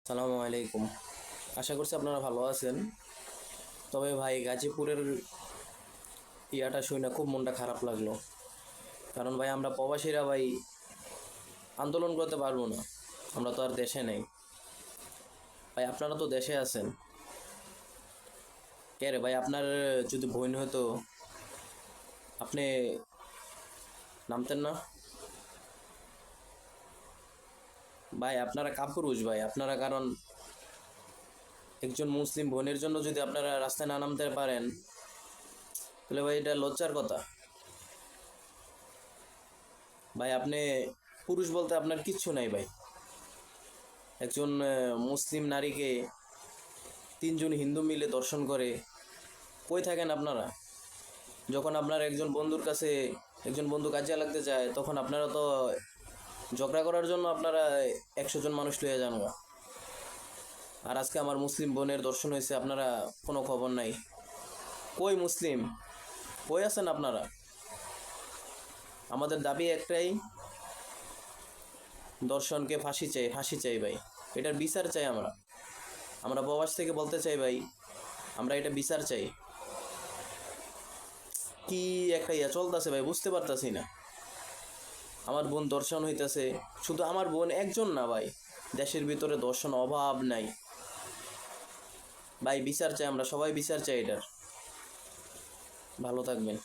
সালামু আলাইকুম। আশা করছি আপনারা ভালো আছেন। তবে ভাই গাজীপুরের ইয়াটা শুনে খুব মনটা খারাপ লাগলো। কারণ ভাই আমরা প্রবাসীরা ভাই আন্দোলন করতে পারবো না, আমরা তো আর দেশে নেই। ভাই আপনারা তো দেশে আছেন, কে রে ভাই আপনার যদি বোন হতো আপনি নামতেন না? ভাই আপনারা কাপুরুষ ভাই আপনারা, কারণ একজন মুসলিম বোনের জন্য যদি আপনারা রাস্তায় না নামতে পারেন তাহলে ভাই এটা লজ্জার কথা। ভাই আপনি পুরুষ বলতে আপনার কিচ্ছু নাই ভাই। একজন মুসলিম নারীকে তিনজন হিন্দু মিলে দর্শন করে, কই থাকেন আপনারা? যখন আপনার একজন বন্ধুর কাছে একজন বন্ধু কাজিয়া লাগতে যায় তখন আপনারা তো ঝগড়া করার জন্য আপনারা 100 জন মানুষ লইয়া যান গা। আর আজকে আমার মুসলিম বোনের দর্শন হয়েছে, আপনারা কোনো খবর নাই। কই মুসলিম, কই আছেন আপনারা? আমাদের দাবি একটাই, দর্শনকে ফাঁসি চাই, ফাঁসি চাই ভাই। এটার বিচার চাই আমরা। আমরা প্রবাস থেকে বলতে চাই ভাই, আমরা এটা বিচার চাই। কি একটা ইয়া চলতেছে ভাই, বুঝতে পারতাছি না। আমার বোন দর্শন হইতেছে, শুধু আমার বোন একজন না ভাই, দেশের ভিতরে দর্শন অভাব নাই ভাই। বিচার চাই, আমরা সবাই বিচার চাই এটার। ভালো থাকবেন।